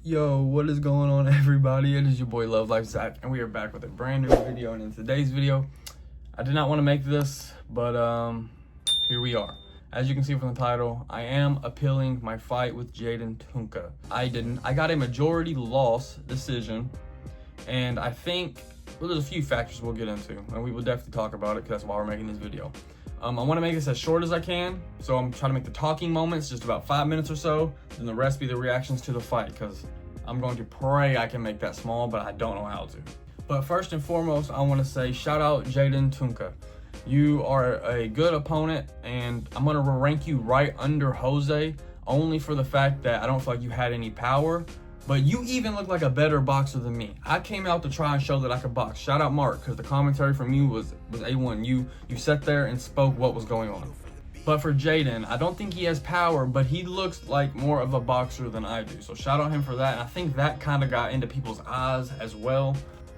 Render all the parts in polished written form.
Yo, what is going on, everybody? It is your boy Love Life Zach, and we are back with a brand new video. And in today's video, I did not want to make this, but here we are. As you can see from the title, I am appealing my fight with Jayden Tunka. I got a majority loss decision, and I think, well, there's a few factors we'll get into, and we will definitely talk about it because that's why we're making this video. I want to make this as short as I can, so I'm trying to make the talking moments just about 5 minutes or so, and the rest be the reactions to the fight, because I'm going to pray I can make that small, but I don't know how to. But first and foremost, I want to say shout out Jayden Tunka. You are a good opponent, and I'm going to rank you right under Jose, only for the fact that I don't feel like you had any power. But you even look like a better boxer than me. I came out to try and show that I could box. Shout out Mark, because the commentary from you was A1. You sat there and spoke what was going on. But for Jayden, I don't think he has power, but he looks like more of a boxer than I do. So shout out him for that. And I think that kind of got into people's eyes as well.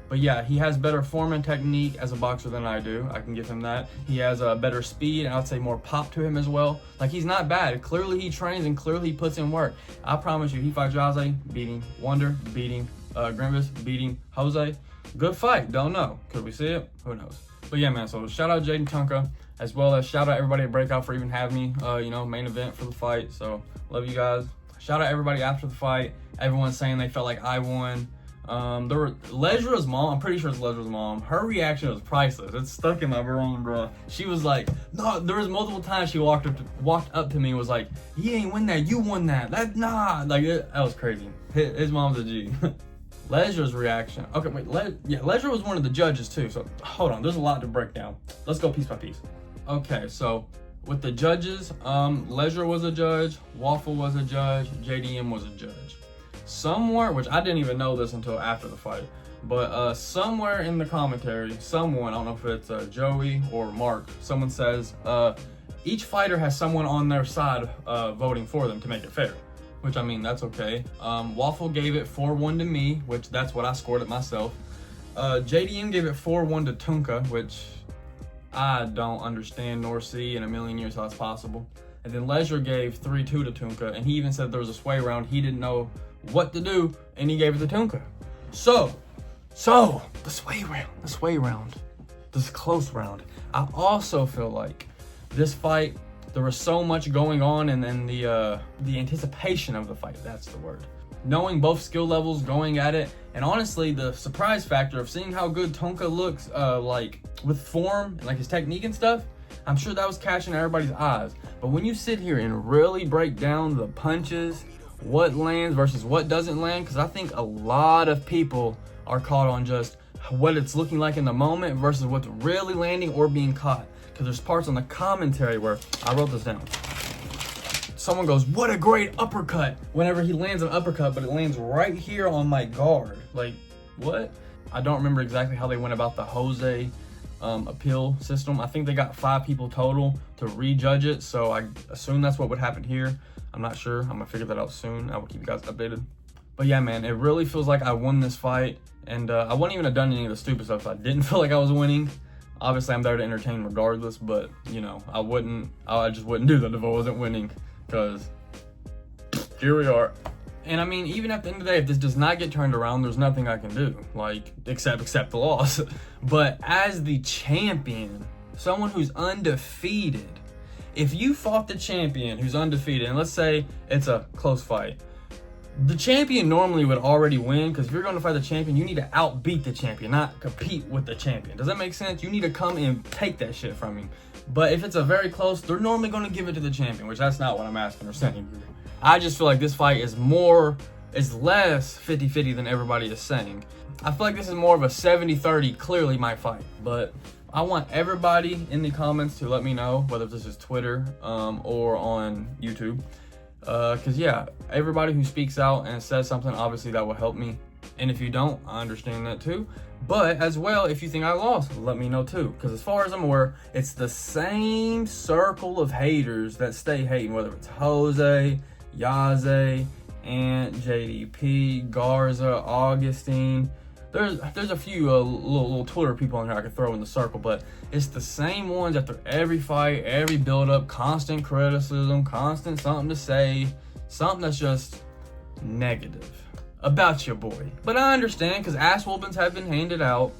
But yeah, he has better form and technique as a boxer than I do. I can give him that. He has a better speed, and I would say more pop to him as well. Like, he's not bad. Clearly he trains and clearly he puts in work. I promise you, he fights Jose, beating Wonder, beating Grimace, beating Jose. Good fight. Don't know. Could we see it? Who knows? But yeah, man, so shout out Jayden Tunka, as well as shout out everybody at Breakout for even having me, main event for the fight. So love you guys. Shout out everybody after the fight. Everyone's saying they felt like I won. There were Lesra's mom, I'm pretty sure it's Lesra's mom. Her reaction was priceless. It's stuck in my brain, bro. She was like, no, there was multiple times she walked up to me and was like, he ain't win that, you won that. That was crazy. His mom's a G. Lesra's reaction. Okay, wait, Lesra was one of the judges too. So hold on, there's a lot to break down. Let's go piece by piece. Okay, so with the judges, Lesra was a judge, Waffle was a judge, JDM was a judge. Somewhere, which I didn't even know this until after the fight, but somewhere in the commentary, someone, I don't know if it's Joey or Mark, someone says each fighter has someone on their side voting for them to make it fair, which, I mean, that's okay. Waffle gave it 4-1 to me, which that's what I scored it myself. JDM gave it 4-1 to Tunka, which I don't understand nor see in a million years how it's possible. And then Lesra gave 3-2 to Tunka, and he even said there was a sway round. He didn't know what to do, and he gave it to Tunka. So the sway round, this close round. I also feel like this fight, there was so much going on, and then the anticipation of the fight, that's the word. Knowing both skill levels, going at it, and honestly, the surprise factor of seeing how good Tunka looks, like with form and like his technique and stuff, I'm sure that was catching everybody's eyes. But when you sit here and really break down the punches, what lands versus what doesn't land, because I think a lot of people are caught on just what it's looking like in the moment versus what's really landing or being caught. Because there's parts on the commentary where, I wrote this down, someone goes, what a great uppercut, whenever he lands an uppercut, but it lands right here on my guard. Like, what? I don't remember exactly how they went about the Jose appeal system. I think they got 5 people total to rejudge it, so I assume that's what would happen here. I'm not sure. I'm gonna figure that out soon. I will keep you guys updated. But yeah, man, it really feels like I won this fight, and I wouldn't even have done any of the stupid stuff if I didn't feel like I was winning. Obviously, I'm there to entertain regardless, but I just wouldn't do that if I wasn't winning, because here we are. And I mean, even at the end of the day, if this does not get turned around, there's nothing I can do, like, except the loss. But as the champion, someone who's undefeated, if you fought the champion who's undefeated, and let's say it's a close fight, the champion normally would already win, because if you're going to fight the champion, you need to outbeat the champion, not compete with the champion. Does that make sense? You need to come and take that shit from him. But if it's a very close, they're normally going to give it to the champion, which that's not what I'm asking or saying. I just feel like this fight is less 50-50 than everybody is saying. I feel like this is more of a 70-30, clearly my fight. But I want everybody in the comments to let me know, whether this is Twitter or on YouTube. Because yeah, everybody who speaks out and says something, obviously that will help me. And if you don't, I understand that too. But as well, if you think I lost, let me know too. Because as far as I'm aware, it's the same circle of haters that stay hating, whether it's Jose, Yaze, Ant, JDP, Garza, Augustine. There's a few little Twitter people on here I could throw in the circle, but it's the same ones after every fight, every build-up, constant criticism, constant something to say, something that's just negative. about your boy. But I understand, because ass whoopings have been handed out.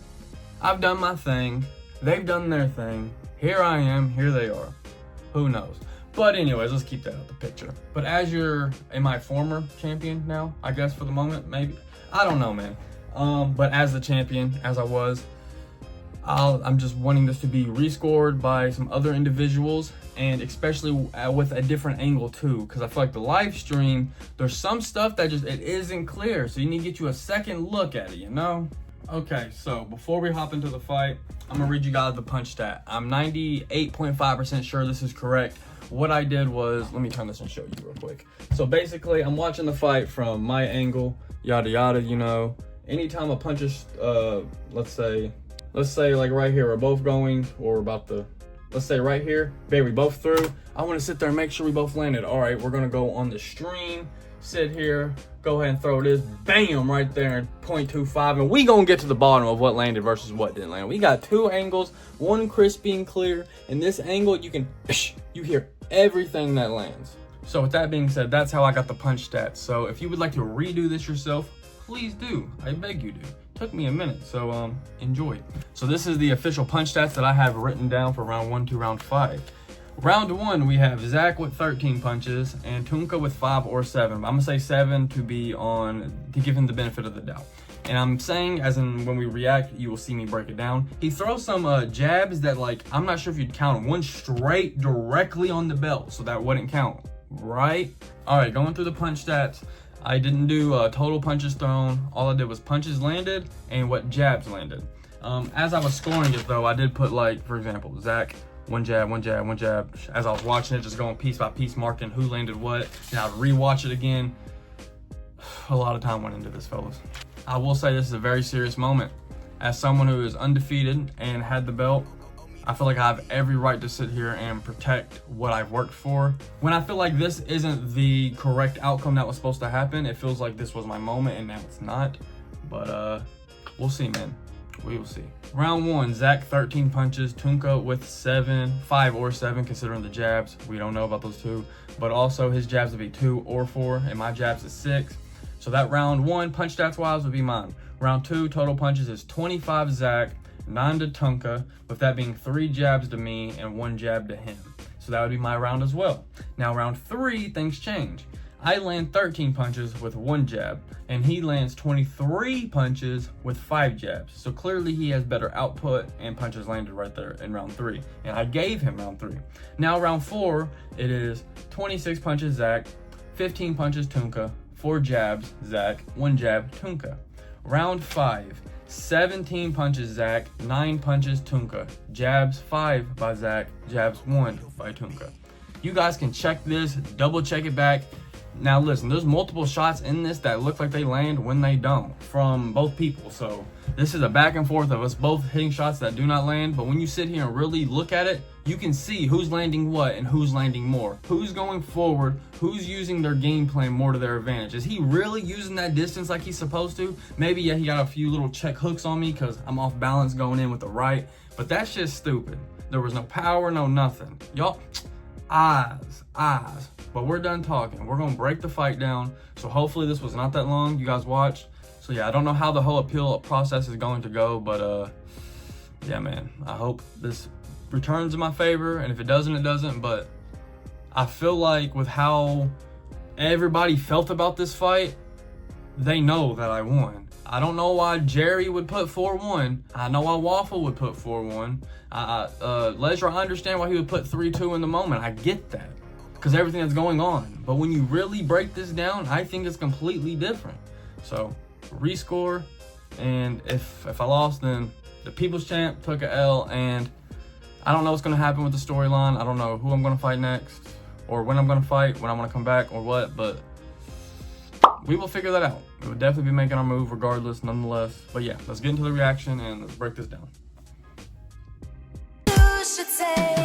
I've done my thing. They've done their thing. Here I am. Here they are. Who knows? But anyways, let's keep that out the picture. But as am I former champion now? I guess for the moment, maybe. I don't know, man. But as the champion, as I was, I'm just wanting this to be rescored by some other individuals, and especially with a different angle too, because I feel like the live stream, there's some stuff that it isn't clear, so you need to get you a second look at it, you know? Okay, so before we hop into the fight, I'm gonna read you guys the punch stat. I'm 98.5% sure this is correct. What I did was, let me turn this and show you real quick. So basically, I'm watching the fight from my angle, yada yada, you know. Anytime a punch is, let's say like right here, we're both going, or we're about to, let's say right here, babe, we both threw. I want to sit there and make sure we both landed. All right, we're gonna go on the stream, sit here, go ahead and throw this, bam, right there, 0.25, and we gonna get to the bottom of what landed versus what didn't land. We got two angles, one crispy and clear, and this angle, you hear everything that lands. So with that being said, that's how I got the punch stats. So if you would like to redo this yourself, please do. I beg you do. Took me a minute, so enjoy. So this is the official punch stats that I have written down for round 1 to round 5. Round 1, we have Zach with 13 punches and Tunka with 5 or 7. I'm gonna say 7 to give him the benefit of the doubt. And I'm saying, as in when we react, you will see me break it down. He throws some jabs that, like, I'm not sure if you'd count them. One straight directly on the belt, so that wouldn't count, right? All right, going through the punch stats. I didn't do total punches thrown. All I did was punches landed and what jabs landed. As I was scoring it though, I did put, like, for example, Zach, one jab, one jab, one jab. As I was watching it, just going piece by piece, marking who landed what. And I'd rewatch it again. A lot of time went into this, fellas. I will say this is a very serious moment. As someone who is undefeated and had the belt, I feel like I have every right to sit here and protect what I've worked for. When I feel like this isn't the correct outcome that was supposed to happen, it feels like this was my moment and now it's not. But we'll see, man. We will see. Round 1, Zach 13 punches, Tunka with 5 or 7 considering the jabs. We don't know about those two, but also his jabs would be 2 or 4 and my jabs is 6. So that round 1, punch stats wise, would be mine. Round 2, total punches is 25 Zach, 9 to Tunka, with that being 3 jabs to me and 1 jab to him. So that would be my round as well. Now round 3, things change. I land 13 punches with 1 jab, and he lands 23 punches with 5 jabs. So clearly he has better output and punches landed right there in round 3. And I gave him round 3. Now round 4, it is 26 punches Zach, 15 punches Tunka, 4 jabs Zach, 1 jab Tunka. Round 5, 17 punches Zach, 9 punches Tunka, jabs 5 by Zach, jabs 1 by Tunka. You guys can check this, double check it back. Now listen, there's multiple shots in this that look like they land when they don't from both people. So this is a back and forth of us both hitting shots that do not land. But when you sit here and really look at it, you can see who's landing what and who's landing more. Who's going forward, who's using their game plan more to their advantage. Is he really using that distance like he's supposed to? Maybe, yeah, he got a few little check hooks on me because I'm off balance going in with the right. But that's just stupid. There was no power, no nothing. Y'all, eyes. But we're done talking. We're gonna break the fight down. So hopefully this was not that long. You guys watched. So yeah, I don't know how the whole appeal process is going to go, but yeah, man, I hope this returns in my favor. And if it doesn't, it doesn't. But I feel like with how everybody felt about this fight, they know that I won. I don't know why Jerry would put 4-1. I know why Waffle would put 4-1. Leisure, I understand why he would put 3-2 in the moment. I get that, because everything that's going on. But when you really break this down, I think it's completely different. So rescore, and if I lost, then the People's Champ took a L, and I don't know what's gonna happen with the storyline. I don't know who I'm gonna fight next, or when I'm gonna fight, when I'm gonna come back, or what, but we will figure that out. We will definitely be making our move regardless, nonetheless. But yeah, let's get into the reaction and let's break this down. You should say